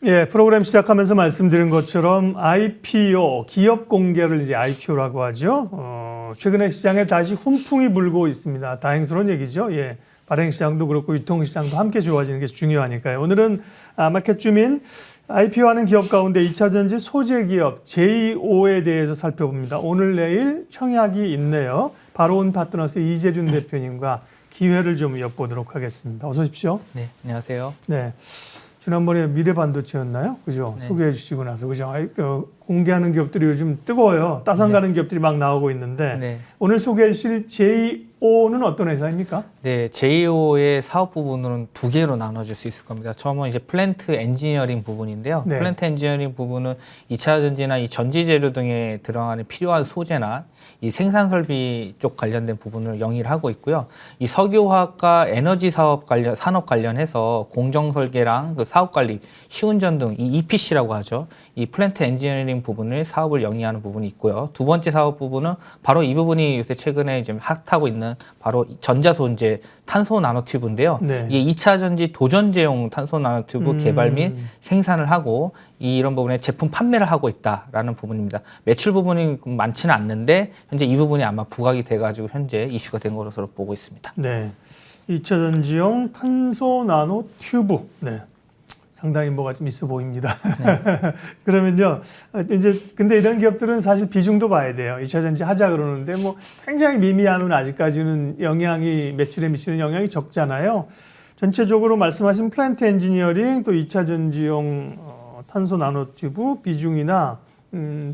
예, 프로그램 시작하면서 말씀드린 것처럼 IPO, 기업 공개를 이제 IPO라고 하죠. 최근에 시장에 다시 훈풍이 불고 있습니다. 다행스러운 얘기죠. 예, 발행 시장도 그렇고 유통 시장도 함께 좋아지는 게 중요하니까요. 오늘은 마켓 주민 IPO하는 기업 가운데 2차전지 소재 기업 JO에 대해서 살펴봅니다. 오늘 내일 청약이 있네요. 바로 온 파트너스 이재준 대표님과 기회를 좀 엿보도록 하겠습니다. 어서 오십시오. 네, 안녕하세요. 네. 지난번에 미래반도체였나요? 그죠? 네. 소개해 주시고 나서. 그죠? 공개하는 기업들이 요즘 뜨거워요. 따상 가는 기업들이 막 나오고 있는데. 네. 오늘 소개해 주실 JO는 어떤 회사입니까? 네, JO의 사업 부분은 두 개로 나눠줄 수 있을 겁니다. 처음은 이제 플랜트 엔지니어링 부분인데요. 네. 플랜트 엔지니어링 부분은 2차 전지나 이 전지 재료 등에 들어가는 필요한 소재나 이 생산 설비 쪽 관련된 부분을 영위를 하고 있고요. 이 석유화학과 에너지 산업 관련해서 공정 설계랑 그 사업 관리, 시운전 등 이 EPC라고 하죠. 이 플랜트 엔지니어링 부분을 사업을 영위하는 부분이 있고요. 두 번째 사업 부분은 바로 이 부분이 요새 최근에 지금 핫하고 있는 바로 전자소재 탄소 나노튜브인데요. 네. 이게 2차 전지 도전제용 탄소 나노튜브 개발 및 생산을 하고 이런 부분에 제품 판매를 하고 있다라는 부분입니다. 매출 부분이 많지는 않는데 현재 이 부분이 아마 부각이 돼가지고 현재 이슈가 된 것으로 보고 있습니다. 네. 2차 전지용 탄소 나노 튜브. 네. 상당히 뭐가 좀 있어 보입니다. 네. 그러면요, 이제, 근데 이런 기업들은 사실 비중도 봐야 돼요. 2차 전지 하자 그러는데 뭐 굉장히 미미한 아직까지는 매출에 미치는 영향이 적잖아요. 전체적으로 말씀하신 플랜트 엔지니어링 또 2차 전지용 탄소 나노튜브 비중이나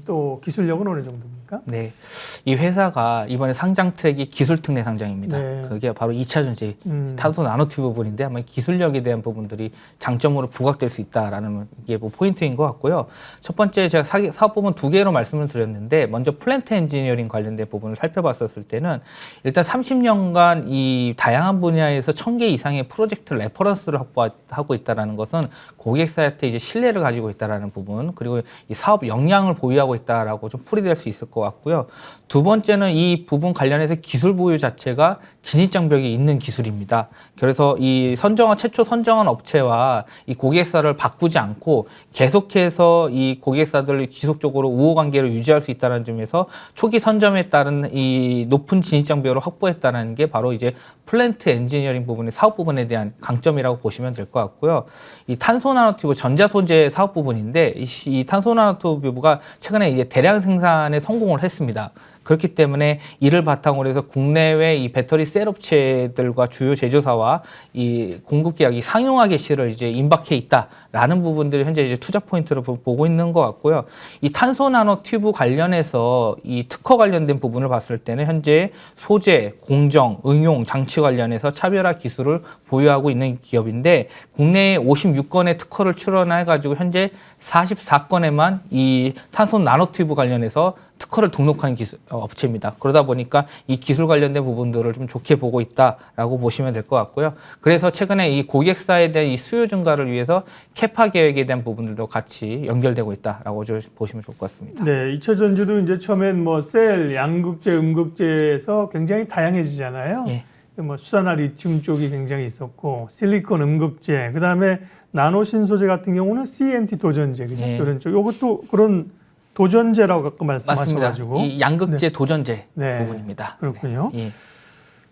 또 기술력은 어느 정도입니까? 네, 이 회사가 이번에 상장 트랙이 기술 특례 상장입니다. 네. 그게 바로 2차 전지 탄소 나노튜브 부분인데 아마 기술력에 대한 부분들이 장점으로 부각될 수 있다라는 게 뭐 포인트인 것 같고요. 첫 번째 제가 사업 부분 두 개로 말씀을 드렸는데 먼저 플랜트 엔지니어링 관련된 부분을 살펴봤었을 때는 일단 30년간 이 다양한 분야에서 1000개 이상의 프로젝트 레퍼런스를 확보하고 있다는 것은 고객사한테 이제 신뢰를 가지고 있다는 부분, 그리고 이 사업 역량을 보유하고 있다라고 좀 풀이될 수 있을 것 같고요. 두 번째는 이 부분 관련해서 기술 보유 자체가 진입장벽이 있는 기술입니다. 그래서 이 최초 선정한 업체와 이 고객사를 바꾸지 않고 계속해서 이 고객사들을 지속적으로 우호 관계를 유지할 수 있다는 점에서 초기 선점에 따른 이 높은 진입장벽을 확보했다는 게 바로 이제 플랜트 엔지니어링 부분의 사업 부분에 대한 강점이라고 보시면 될 것 같고요. 이 탄소 나노튜브 전자 소재 사업 부분인데 이 탄소 나노튜브가 최근에 이제 대량 생산에 성공을 했습니다. 그렇기 때문에 이를 바탕으로 해서 국내외 이 배터리 셀 업체들과 주요 제조사와 이 공급 계약이 상용화 개시를 이제 임박해 있다라는 부분들이 현재 이제 투자 포인트로 보고 있는 것 같고요. 이 탄소 나노 튜브 관련해서 이 특허 관련된 부분을 봤을 때는 현재 소재, 공정, 응용, 장치 관련해서 차별화 기술을 보유하고 있는 기업인데 국내에 56건의 특허를 출원해가지고 현재 44건에만 이 탄소 나노 튜브 관련해서 특허를 등록한 업체입니다. 그러다 보니까 이 기술 관련된 부분들을 좀 좋게 보고 있다라고 보시면 될 것 같고요. 그래서 최근에 이 고객사에 대한 이 수요 증가를 위해서 캐파 계획에 대한 부분들도 같이 연결되고 있다라고 보시면 좋을 것 같습니다. 네, 2차 전지도 이제 처음엔 뭐 셀, 양극재, 음극재에서 굉장히 다양해지잖아요. 예. 뭐 수산화 리튬 쪽이 굉장히 있었고 실리콘 음극재, 그다음에 나노 신소재 같은 경우는 CNT 도전재, 그죠? 예. 그런 쪽. 이것도 그런 도전재라고 아까 말씀하셔가지고. 맞습니다. 이 양극재 네. 도전재 네. 부분입니다. 그렇군요. 네. 예.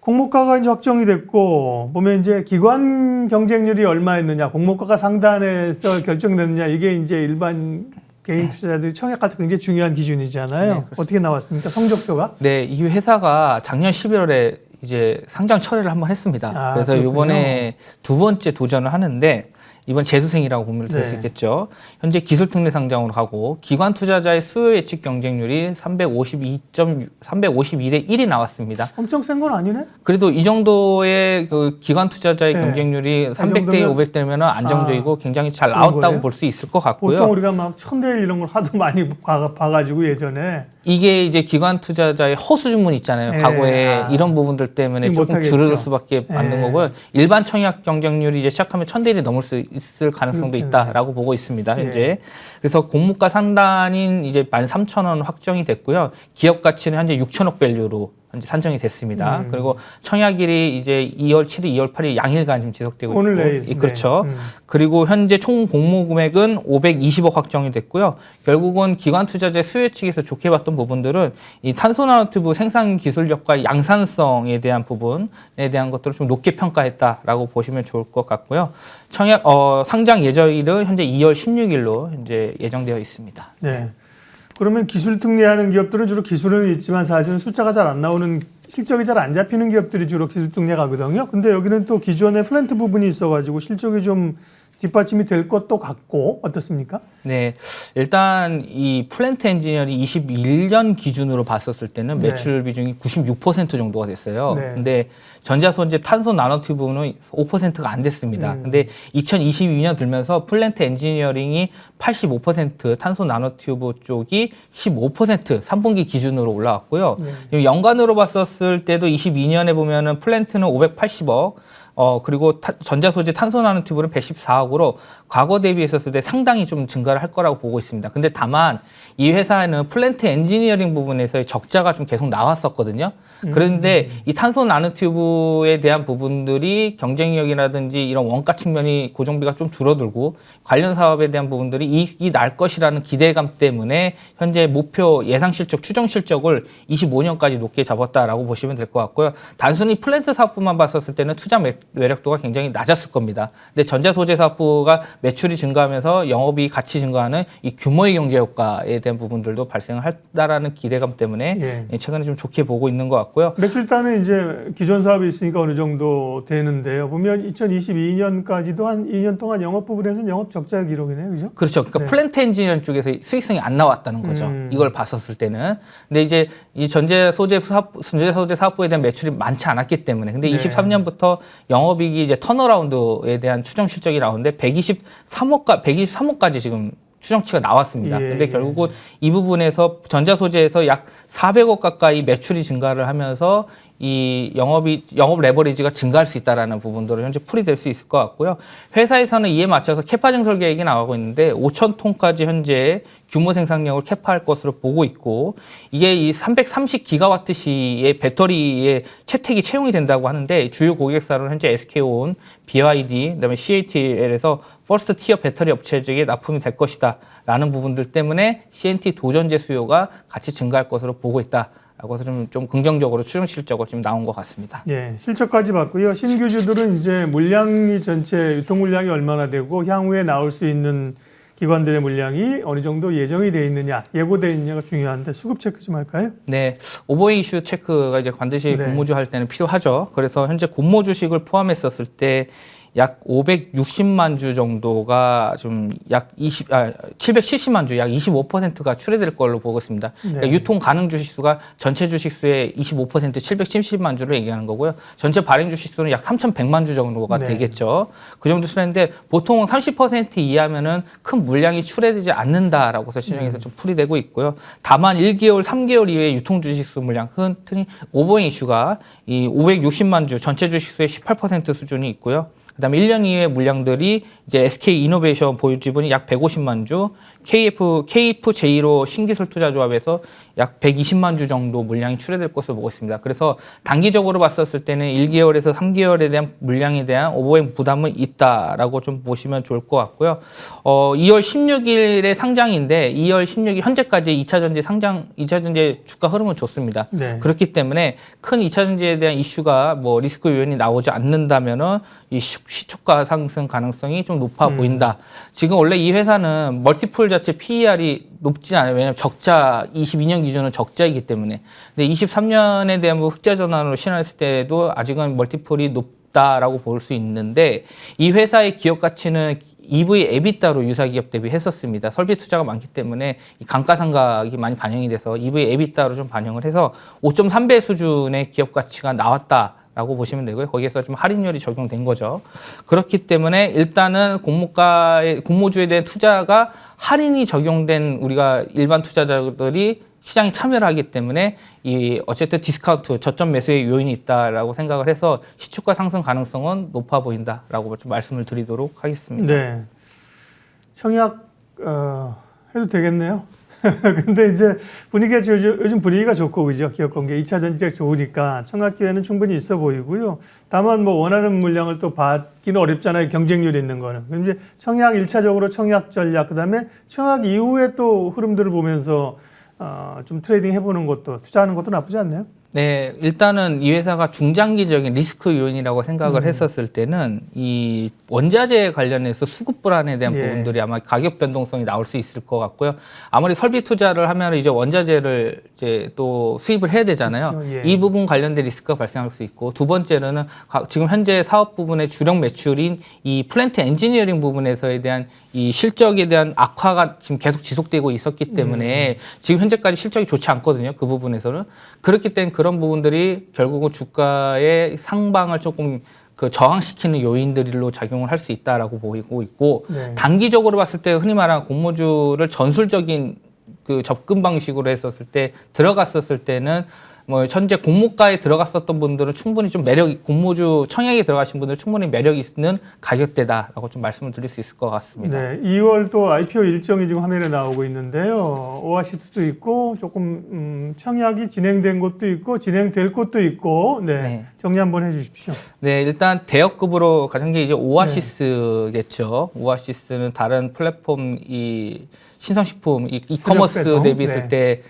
공모가가 이제 확정이 됐고 보면 이제 기관 경쟁률이 얼마였느냐, 공모가가 상단에서 결정됐느냐, 이게 이제 일반 개인 투자자들이 청약할 때 굉장히 중요한 기준이잖아요. 네, 어떻게 나왔습니까? 성적표가? 네, 이 회사가 작년 11월에 이제 상장 철회를 한번 했습니다. 그래서 그렇군요. 이번에 두 번째 도전을 하는데 이번 재수생이라고 보면 될 수 네. 있겠죠. 현재 기술특례 상장으로 가고 기관 투자자의 수요 예측 경쟁률이 352대 1이 나왔습니다. 엄청 센 건 아니네? 그래도 이 정도의 그 기관 투자자의 네. 경쟁률이 300대 정도면 500대면 안정적이고 굉장히 잘 그런 나왔다고 거예요? 볼 수 있을 것 같고요. 보통 우리가 막 1000대1 이런 걸 하도 많이 봐가지고 예전에. 이게 이제 기관 투자자의 허수 주문 있잖아요. 네. 과거에 이런 부분들 때문에 지금 조금 못하겠죠. 줄어들 수밖에 만든 네. 거고요. 일반 청약 경쟁률이 이제 시작하면 1000대 1이 넘을 수 있을 가능성도 있다라고 보고 있습니다. 현재. 네. 그래서 공모가 상단인 이제 13,000원 확정이 됐고요. 기업 가치는 현재 6천억 밸류로 현재 산정이 됐습니다. 그리고 청약일이 이제 2월 7일, 2월 8일 양일간 지금 지속되고 오늘 있고, 내일. 예, 그렇죠. 네. 그리고 현재 총 공모 금액은 520억 확정이 됐고요. 결국은 기관 투자자 수요 측에서 좋게 봤던 부분들은 이 탄소 나노튜브 생산 기술력과 양산성에 대한 부분에 대한 것들을 좀 높게 평가했다라고 보시면 좋을 것 같고요. 청약 상장 예정일은 현재 2월 16일로 현재 예정되어 있습니다. 네. 그러면 기술 특례하는 기업들은 주로 기술은 있지만 사실은 숫자가 잘 안 나오는 실적이 잘 안 잡히는 기업들이 주로 기술 특례가거든요. 근데 여기는 또 기존의 플랜트 부분이 있어가지고 실적이 좀 뒷받침이 될 것도 같고 어떻습니까? 네, 일단 이 플랜트 엔지니어링 21년 기준으로 봤었을 때는 네. 매출 비중이 96% 정도가 됐어요. 네. 근데 전자소재 탄소 나노튜브는 5%가 안 됐습니다. 근데 2022년 들면서 플랜트 엔지니어링이 85%, 탄소 나노튜브 쪽이 15% 3분기 기준으로 올라왔고요. 네. 연간으로 봤었을 때도 22년에 보면은 플랜트는 580억, 그리고 전자소재 탄소 나노튜브는 114억으로 과거 대비했었을 때 상당히 좀 증가를 할 거라고 보고 있습니다. 근데 다만 이 회사에는 플랜트 엔지니어링 부분에서의 적자가 좀 계속 나왔었거든요. 그런데 이 탄소 나노튜브에 대한 부분들이 경쟁력이라든지 이런 원가 측면이 고정비가 좀 줄어들고 관련 사업에 대한 부분들이 이익이 날 것이라는 기대감 때문에 현재 목표 예상 실적, 추정 실적을 25년까지 높게 잡았다라고 보시면 될 것 같고요. 단순히 플랜트 사업부만 봤었을 때는 투자 매력도가 굉장히 낮았을 겁니다. 근데 전자소재 사업부가 매출이 증가하면서 영업이 같이 증가하는 이 규모의 경제 효과에 대한 부분들도 발생을 한다라는 기대감 때문에 최근에 좀 좋게 보고 있는 것 같고요. 매출 따는 이제 기존 사업이 있으니까 어느 정도 되는데요. 보면 2022년까지도 한 2년 동안 영업 부분에서는 영업 적자 기록이네요, 그죠? 그렇죠. 그러니까 네. 플랜트 엔지니어링 쪽에서 수익성이 안 나왔다는 거죠. 이걸 봤었을 때는. 근데 이제 이 전자소재 사업부에 대한 매출이 많지 않았기 때문에. 근데 네. 23년부터 영업이익이 이제 턴어라운드에 대한 추정 실적이 나오는데 123억까지 지금 추정치가 나왔습니다. 근데 결국은 이 부분에서 전자소재에서 약 400억 가까이 매출이 증가를 하면서 이 영업 레버리지가 증가할 수 있다라는 부분들을 현재 풀이될 수 있을 것 같고요. 회사에서는 이에 맞춰서 캐파 증설 계획이 나오고 있는데 5천 톤까지 현재 규모 생산량을 캐파할 것으로 보고 있고 이게 이 330기가와트 시의 배터리의 채택이 채용이 된다고 하는데 주요 고객사로는 현재 SK온, BYD, 그다음에 CATL에서 퍼스트 티어 배터리 업체에게 납품이 될 것이다라는 부분들 때문에 CNT 도전제 수요가 같이 증가할 것으로 보고 있다. 라고 해서 좀 긍정적으로 추정 실적으로 지금 나온 것 같습니다. 예, 실적까지 봤고요. 신규주들은 이제 물량이 전체 유통 물량이 얼마나 되고 향후에 나올 수 있는 기관들의 물량이 어느 정도 예정이 돼 있느냐, 예고돼 있느냐가 중요한데 수급 체크 좀 할까요? 네, 오버웨이 이슈 체크가 이제 반드시 공모주 할 때는 필요하죠. 그래서 현재 공모 주식을 포함했었을 때 약 560만 주 정도가 좀 약 770만 주, 약 25%가 출회될 걸로 보고 있습니다. 그러니까 유통 가능 주식수가 전체 주식수의 25% 770만 주를 얘기하는 거고요. 전체 발행 주식수는 약 3,100만 주 정도가 되겠죠. 그 정도 수준인데 보통 30% 이하면은 큰 물량이 출회되지 않는다라고 해서 시장에서 좀 풀이되고 있고요. 다만 1개월, 3개월 이후에 유통 주식수 물량, 흔히 오버웨이 이슈가 이 560만 주 전체 주식수의 18% 수준이 있고요. 그다음에 1년 이후의 물량들이 이제 SK 이노베이션 보유 지분이 약 150만 주, KF-J로 신기술 투자조합에서 약 120만 주 정도 물량이 출회될 것으로 보고 있습니다. 그래서 단기적으로 봤었을 때는 1개월에서 3개월에 대한 물량에 대한 오버웨이 부담은 있다라고 좀 보시면 좋을 것 같고요. 2월 16일에 상장인데 2월 16일 현재까지 2차전지 주가 흐름은 좋습니다. 그렇기 때문에 큰 2차전지에 대한 이슈가 뭐 리스크 요인이 나오지 않는다면은 이 시초가 상승 가능성이 좀 높아 보인다. 지금 원래 이 회사는 멀티플 자체 PER이 높지 않아요. 왜냐하면 적자 22년 기준은 적자이기 때문에. 근데 23년에 대한 흑자 전환으로 실현했을 때도 아직은 멀티플이 높다라고 볼 수 있는데 이 회사의 기업 가치는 EV 에비타로 유사 기업 대비 했었습니다. 설비 투자가 많기 때문에 이 감가상각이 많이 반영이 돼서 EV 에비타로 좀 반영을 해서 5.3배 수준의 기업 가치가 나왔다. 라고 보시면 되고요. 거기에서 좀 할인율이 적용된 거죠. 그렇기 때문에 일단은 공모주에 대한 투자가 할인이 적용된 우리가 일반 투자자들이 시장에 참여를 하기 때문에 이 어쨌든 디스카운트, 저점 매수의 요인이 있다라고 생각을 해서 시초가 상승 가능성은 높아 보인다라고 좀 말씀을 드리도록 하겠습니다. 네. 청약 해도 되겠네요. 근데 이제 요즘 분위기가 좋고, 그죠? 기업 공개 2차 전지가 좋으니까 청약 기회는 충분히 있어 보이고요. 다만 뭐 원하는 물량을 또 받기는 어렵잖아요. 경쟁률이 있는 거는. 그럼 이제 청약 1차적으로 청약 전략, 그 다음에 청약 이후에 또 흐름들을 보면서 좀 트레이딩 해보는 것도, 투자하는 것도 나쁘지 않네요. 네, 일단은 이 회사가 중장기적인 리스크 요인이라고 생각을 했었을 때는 이 원자재 관련해서 수급 불안에 대한 예. 부분들이 아마 가격 변동성이 나올 수 있을 것 같고요. 아무리 설비 투자를 하면 이제 원자재를 이제 또 수입을 해야 되잖아요. 그렇죠. 예. 이 부분 관련된 리스크가 발생할 수 있고, 두 번째로는 지금 현재 사업 부분의 주력 매출인 이 플랜트 엔지니어링 부분에서에 대한 이 실적에 대한 악화가 지금 계속 지속되고 있었기 때문에 지금 현재까지 실적이 좋지 않거든요. 그 부분에서는. 그렇기 때문에 그런 부분들이 결국은 주가의 상방을 조금 그 저항시키는 요인들로 작용을 할 수 있다라고 보이고 있고, 네. 단기적으로 봤을 때 흔히 말하는 공모주를 전술적인 그 접근 방식으로 했었을 때 들어갔었을 때는 뭐 현재 공모가에 들어갔었던 분들은 충분히 좀 공모주 청약에 들어가신 분들은 충분히 매력 있는 가격대다라고 좀 말씀을 드릴 수 있을 것 같습니다. 네, 2월 또 IPO 일정이 지금 화면에 나오고 있는데요. 오아시스도 있고 조금 청약이 진행된 곳도 있고 진행될 곳도 있고, 네, 네. 정리 한번 해주십시오. 네, 일단 대역급으로 가장 게 이제 오아시스겠죠. 오아시스는 다른 플랫폼 이 신성식품 이커머스 배송. 대비했을 네. 때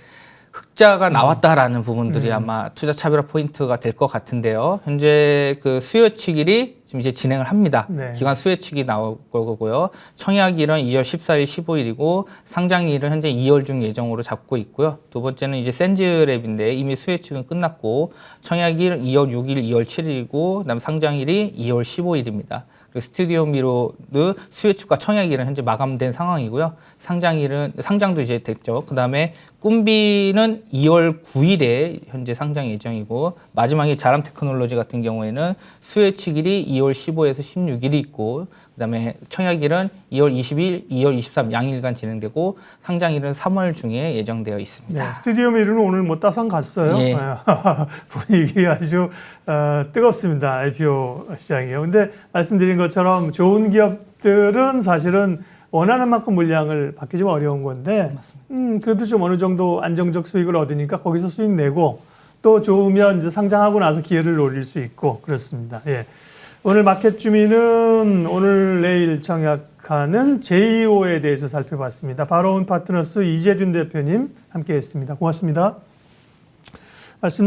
흑자가 나왔다라는 부분들이 아마 투자 차별화 포인트가 될 것 같은데요. 현재 그 수요 측일이 지금 이제 진행을 합니다. 네. 기관 수요 측이 나올 거고요. 청약일은 2월 14일, 15일이고 상장일은 현재 2월 중 예정으로 잡고 있고요. 두 번째는 이제 센즈랩인데 이미 수요 측은 끝났고 청약일은 2월 6일, 2월 7일이고 그다음 상장일이 2월 15일입니다. 그리고 스튜디오 미로드 수요 측과 청약일은 현재 마감된 상황이고요. 상장도 이제 됐죠. 그다음에 꿈비는 2월 9일에 현재 상장 예정이고, 마지막에 자람 테크놀로지 같은 경우에는 수요 측일이 2월 15에서 16일이 있고, 그다음에 청약일은 2월 20일, 2월 23 양일간 진행되고 상장일은 3월 중에 예정되어 있습니다. 네, 스튜디오 미르는 오늘 뭐 따상 갔어요. 예. 분위기 아주 뜨겁습니다. IPO 시장이요. 근데 말씀드린 것처럼 좋은 기업들은 사실은 원하는 만큼 물량을 받기 좀 어려운 건데, 그래도 좀 어느 정도 안정적 수익을 얻으니까 거기서 수익 내고, 또 좋으면 이제 상장하고 나서 기회를 노릴 수 있고 그렇습니다. 예. 오늘 마켓 주미는 오늘 내일 청약하는 JO에 대해서 살펴봤습니다. 바로온 파트너스 이재준 대표님 함께했습니다. 고맙습니다. 말씀